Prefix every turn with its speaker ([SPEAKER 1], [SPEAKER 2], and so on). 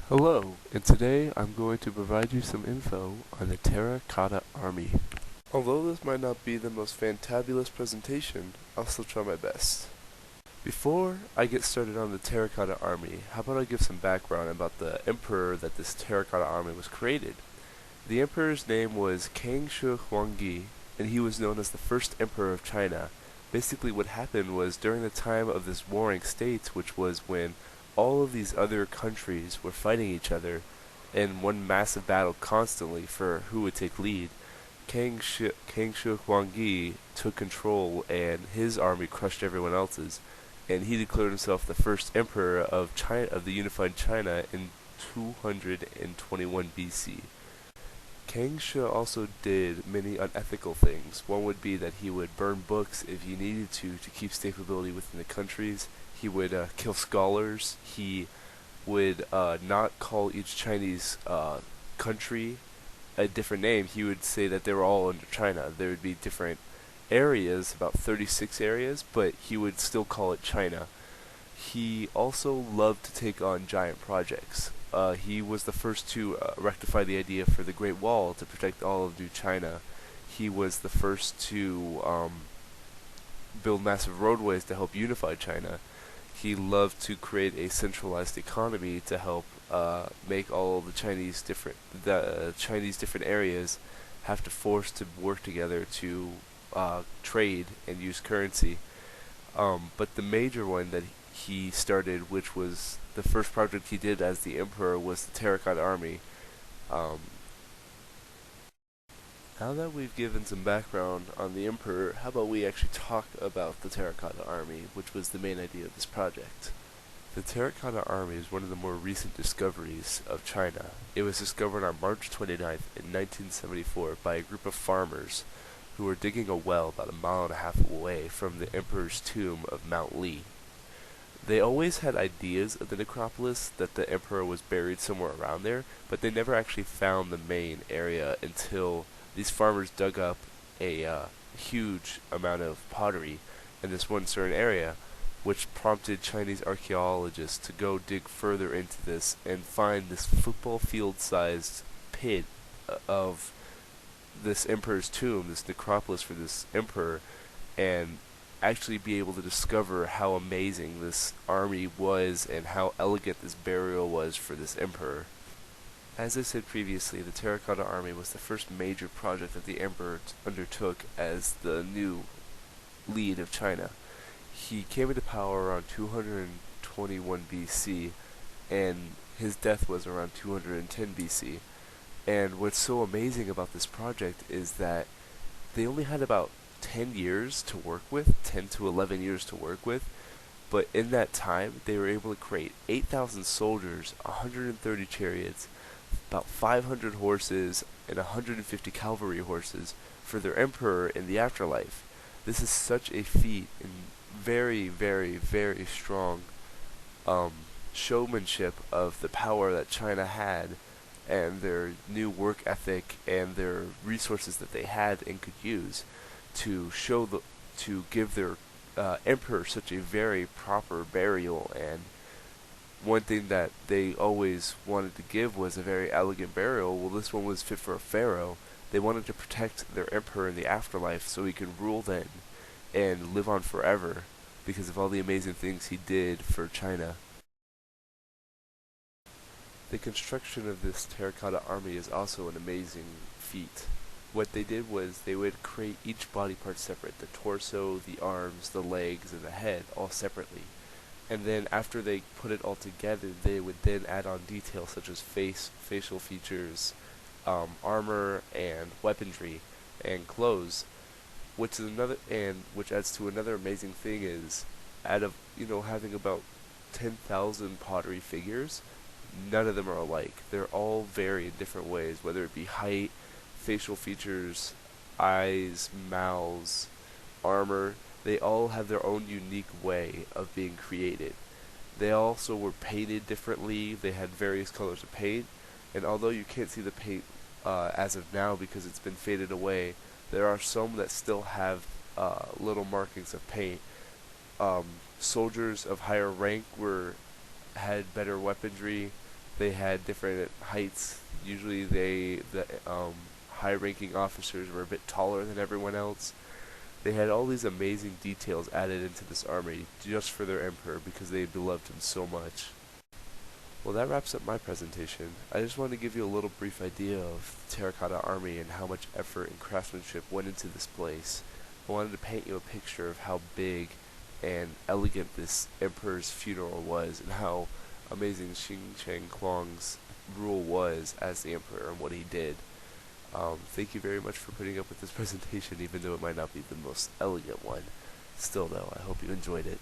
[SPEAKER 1] Hello, and today I'm going to provide you some info on the Terracotta Army. Although this might not be the most fantabulous presentation, I'll still try my best. Before I get started on the Terracotta Army, how about I give some background about the emperor that this Terracotta Army was created. The emperor's name was Kang Shi Huangdi, and he was known as the first emperor of China. Basically what happened was during the time of this warring states, which was when all of these other countries were fighting each other in one massive battle constantly for who would take lead, Kang Shi Huangdi took control and his army crushed everyone else's, and he declared himself the first emperor of China, of the unified China, in 221 BC. Kang Shi also did many unethical things. One would be that he would burn books if he needed to keep stability within the countries. He would kill scholars. He would not call each Chinese country a different name. He would say that they were all under China. There would be different areas, about 36 areas, but he would still call it China. He also loved to take on giant projects. He was the first to rectify the idea for the Great Wall to protect all of New China. He was the first to build massive roadways to help unify China. He loved to create a centralized economy to help make all the Chinese different areas have to force to work together to trade and use currency. But the major one that he started, which was the first project he did as the emperor, was the Terracotta Army. Um, Now that we've given some background on the emperor, how about we actually talk about the Terracotta Army, which was the main idea of this project. The Terracotta Army is one of the more recent discoveries of China. It was discovered on March 29th in 1974 by a group of farmers who were digging a well about a mile and a half away from the emperor's tomb of Mount Li. They always had ideas of the necropolis, that the emperor was buried somewhere around there, but they never actually found the main area until these farmers dug up a huge amount of pottery in this one certain area, which prompted Chinese archaeologists to go dig further into this and find this football field sized pit of this emperor's tomb, this necropolis for this emperor, and actually be able to discover how amazing this army was and how elegant this burial was for this emperor. As I said previously, the Terracotta Army was the first major project that the emperor undertook as the new lead of China. He came into power around 221 BC, and his death was around 210 BC. And what's so amazing about this project is that they only had about 10 years to work with, 10 to 11 years to work with, but in that time they were able to create 8,000 soldiers, 130 chariots, about 500 horses, and 150 cavalry horses for their emperor in the afterlife. This is such a feat and very, very, very strong showmanship of the power that China had and their new work ethic and their resources that they had and could use to give their emperor such a very proper burial. And one thing that they always wanted to give was a very elegant burial. Well, this one was fit for a pharaoh. They wanted to protect their emperor in the afterlife so he could rule then and live on forever because of all the amazing things he did for China. The construction of this terracotta army is also an amazing feat. What they did was they would create each body part separate, the torso, the arms, the legs, and the head, all separately. And then after they put it all together, they would then add on details such as facial features, armor, and weaponry, and clothes. Which adds to another amazing thing is, out of having about 10,000 pottery figures, none of them are alike. They're all vary in different ways, whether it be height, facial features, eyes, mouths, armor. They all have their own unique way of being created. They also were painted differently. They had various colors of paint, and although you can't see the paint as of now because it's been faded away, there are some that still have little markings of paint. Soldiers of higher rank had better weaponry. They had different heights. Usually the high-ranking officers were a bit taller than everyone else. They had all these amazing details added into this army just for their emperor because they beloved him so much. Well, that wraps up my presentation. I just wanted to give you a little brief idea of the Terracotta Army and how much effort and craftsmanship went into this place. I wanted to paint you a picture of how big and elegant this emperor's funeral was and how amazing Xing Cheng Kuang's rule was as the emperor and what he did. Thank you very much for putting up with this presentation, even though it might not be the most elegant one. Still though, I hope you enjoyed it.